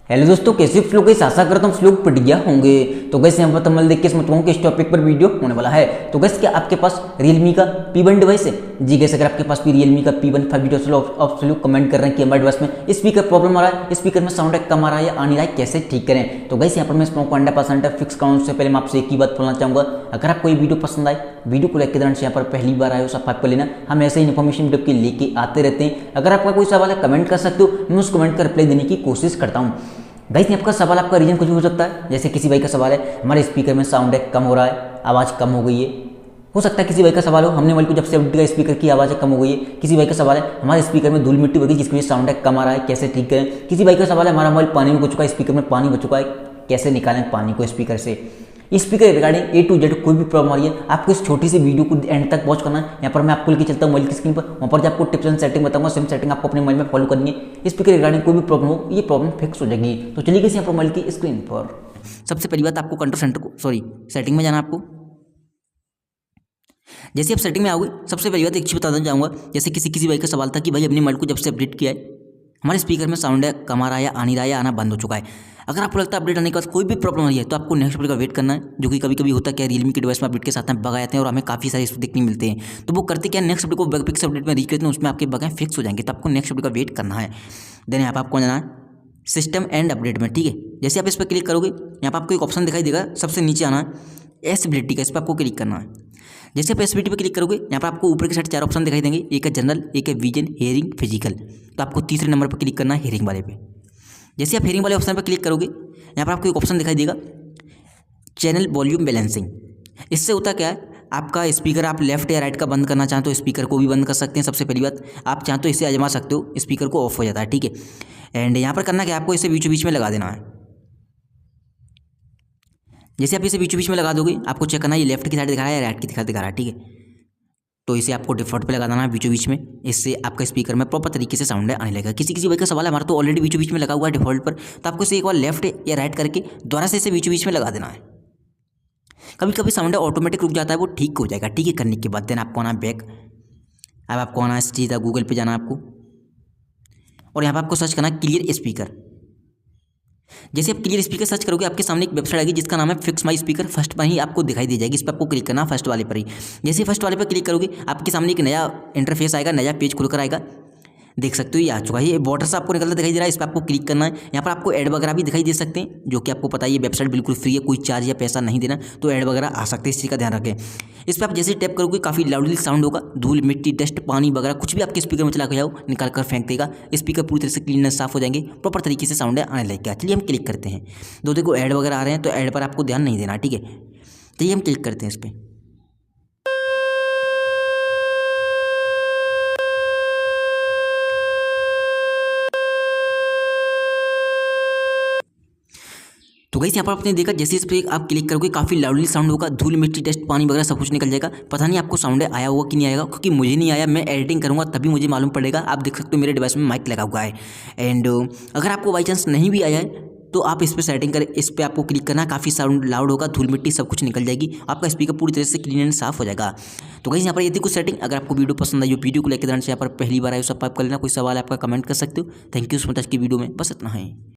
Hello दोस्तों, कैसे आप लोग गैस आशा करता हूँ आप लोग बढ़िया होंगे। तो गैस यहाँ पर तमल देख के समझ पाऊँ कि इस टॉपिक पर वीडियो होने वाला है। तो गैस क्या आपके पास Realme का P1 डिवाइस है? जी गैस, अगर आपके पास भी Realme का P1 5 वीडियो आप लोग कमेंट कर रहे हैं कि हमारे डिवाइस में स्पीकर प्रॉब्लम आ रहा है, स्पीकर में साउंड कम आ रहा है या आ नहीं रहा है, कैसे ठीक करें। तो गैस यहाँ पर मैं इसको 100% फिक्स कराऊँ उससे पहले मैं आपसे एक ही बात बोलना चाहूँगा, अगर आपको ये वीडियो पसंद आए, वीडियो को लाइक के दौरान यहाँ पर पहली बार आए हो सब्सक्राइब कर लेना। हम ऐसे ही इन्फॉर्मेशन वीडियो के लेके आते रहते हैं। अगर आपका कोई सवाल है कमेंट कर सकते हो, मैं उस कमेंट का रिप्लाई देने की कोशिश करता हूँ। गाइस आपका सवाल, आपका रीजन कुछ भी हो सकता है। जैसे किसी भाई का सवाल है हमारे स्पीकर में साउंड है कम हो रहा है, आवाज़ कम हो गई है। हो सकता है किसी भाई का सवाल हो हमने मोबाइल को जब से अपडेट किया स्पीकर की आवाज़ कम हो गई है। किसी भाई का सवाल है हमारे स्पीकर में धूल मिट्टी हो गई जिसकी वजह से साउंड है कम आ रहा है, कैसे ठीक करें। किसी भाई का सवाल है हमारा मोबाइल पानी में हो चुका है, स्पीकर में पानी बच चुका है, कैसे निकालें पानी को स्पीकर से। Speaker regarding A to Z कोई भी प्रॉब्लम आ रही है, आपको इस छोटी सी वीडियो को एंड तक वॉच करना है। यहाँ पर मैं आपको लेके चलता हूँ मोबाइल की स्क्रीन पर, वहाँ पर जो आपको टिप्स एंड सेटिंग बताऊंगा, सेम सेटिंग आपको अपने मोबाइल में फॉलो करनी है। स्पीकर रिगार्डिंग कोई भी प्रॉब्लम हो, ये प्रॉब्लम फिक्स हो जाएगी। तो चलिए यहाँ पर मोबाइल की स्क्रीन पर सबसे पहली बात आपको कंट्रोल सेंटर को सेटिंग में जाना। आपको जैसे आप सेटिंग में आओगे, सबसे पहली बात एक चीज़ बताना चाहूँगा। जैसे किसी भाई का सवाल था कि भाई अपने मोबाइल को जब से अपडेट किया है हमारे स्पीकर में साउंड है कम आ रहा है या आ नहीं रहा है या आना बंद हो चुका है। अगर आपको लगता है अपडेट आने के बाद कोई भी प्रॉब्लम आ रही है तो आपको नेक्स्ट अपडेट का वेट करना है, जो कि कभी कभी होता है क्या Realme के डिवाइस में अपडेट के साथ में बग आ जाते हैं और हमें काफ़ी सारे इशू देखने मिलते हैं। तो वो करते क्या, नेक्स्ट अपडेट को बग फिक्स अपडेट में रीच करते हैं, उसमें आपके बगें फिक्स हो जाएंगे। तो आपको नेक्स्ट अपडेट का वेट करना है। देन यहाँ पर आपको जाना है सिस्टम एंड अपडेट में, ठीक है। जैसे आप इस पर क्लिक करोगे यहाँ पर आपको एक ऑप्शन दिखाई देगा, सबसे नीचे आना है एसेबिलिटी का, इस पर आपको क्लिक करना है। जैसे आप एसेबिलिटी पर क्लिक करोगे यहाँ पर आपको ऊपर के साइड 4 ऑप्शन दिखाई देंगे, एक है जनरल, एक है विजन, हेयरिंग, फिजिकल। तो आपको तीसरे नंबर पर क्लिक करना है हेयरिंग वाले पे। जैसे आप हेयरिंग वाले ऑप्शन पर क्लिक करोगे यहाँ पर आपको एक ऑप्शन दिखाई देगा चैनल वॉल्यूम बैलेंसिंग। इससे होता क्या है, आपका स्पीकर आप लेफ्ट या राइट का बंद करना चाहते हो स्पीकर को भी बंद कर सकते हैं। सबसे पहली बात आप चाहते तो इसे आजमा सकते हो, स्पीकर को ऑफ हो जाता है, ठीक है। एंड यहाँ पर करना क्या, आपको इसे बीचों बीच में लगा देना है। जैसे आप इसे बीचों बीच में लगा दोगे आपको चेक करना है ये लेफ्ट की साइड दिखा रहा है या राइट की साइड दिखा रहा है, ठीक है। तो इसे आपको डिफॉल्ट पे लगा देना है बीचों बीच में, इससे आपका स्पीकर में प्रॉपर तरीके से साउंड आने लगेगा। किसी भाई का सवाल है हमारा तो ऑलरेडी बीचों बीच में लगा हुआ है डिफॉल्ट पर, तो आपको इसे एक बार लेफ्ट या राइट करके दोबारा से इसे बीचों बीच में लगा देना है। कभी कभी साउंड ऑटोमेटिक रुक जाता है, वो ठीक हो जाएगा, ठीक है। करने के बाद देन आपको आना बैक। अब आपको आना सीधा गूगल पे जाना आपको, और यहाँ पर आपको सर्च करना क्लियर स्पीकर। जैसे आप क्लियर स्पीकर सर्च करोगे आपके सामने एक वेबसाइट आएगी जिसका नाम है फिक्स माई स्पीकर। फर्स्ट पर ही आपको दिखाई दे जाएगी, इस पर आपको क्लिक करना फर्स्ट वाले पर ही। जैसे फर्स्ट वाले पर क्लिक करोगे आपके सामने एक नया इंटरफेस आएगा, नया पेज खुलकर आएगा। देख सकते हो ये आ चुका है, ये बॉर्डर से आपको निकलता दिखाई दे रहा है, इस पर आपको क्लिक करना है। यहाँ पर आपको ऐड वगैरह भी दिखाई दे सकते हैं, जो कि आपको पता है ये वेबसाइट बिल्कुल फ्री है, कोई चार्ज या पैसा नहीं देना, तो ऐड वगैरह आ सकते हैं, इस चीज़ का ध्यान रखें। इस पर आप जैसे टैप करोगे काफ़ी लाउडली साउंड होगा, धूल मिट्टी डस्ट पानी वगैरह कुछ भी आपके स्पीकर में चला के जाओ निकाल कर फेंक देगा। स्पीकर पूरी तरह से क्लीन साफ हो जाएंगे, प्रॉपर तरीके से साउंड आने लगेगा। चलिए हम क्लिक करते हैं। दो देखो ऐड वगैरह आ रहे हैं तो ऐड पर आपको ध्यान नहीं देना, ठीक है। चलिए हम क्लिक करते हैं इस पर। तो गाइस यहाँ पर आपने देखा जैसे इस पर आप क्लिक करोगे काफ़ी लाउडली साउंड होगा, धूल मिट्टी डस्ट पानी वगैरह सब कुछ निकल जाएगा। पता नहीं आपको साउंड आया होगा कि नहीं आएगा, क्योंकि मुझे नहीं आया, मैं एडिटिंग करूँगा तभी मुझे मालूम पड़ेगा। आप देख सकते हो मेरे डिवाइस में माइक लगा हुआ है। एंड अगर आपको बाई चांस नहीं भी आया है तो आप इस पर सेटिंग करें, इस पर आपको क्लिक करना, काफ़ी साउंड लाउड होगा, धूल मिट्टी सब कुछ निकल जाएगी, आपका स्पीकर पूरी तरह से क्लीन एंड साफ हो जाएगा। तो गाइस यहाँ पर ये थी कुछ सेटिंग। अगर आपको वीडियो पसंद आई, वीडियो को लेकर से यहाँ पर पहली बार आए सब कर लेना, कोई सवाल आपका कमेंट कर सकते हो। थैंक यू सो मच, आज की वीडियो में बस इतना है।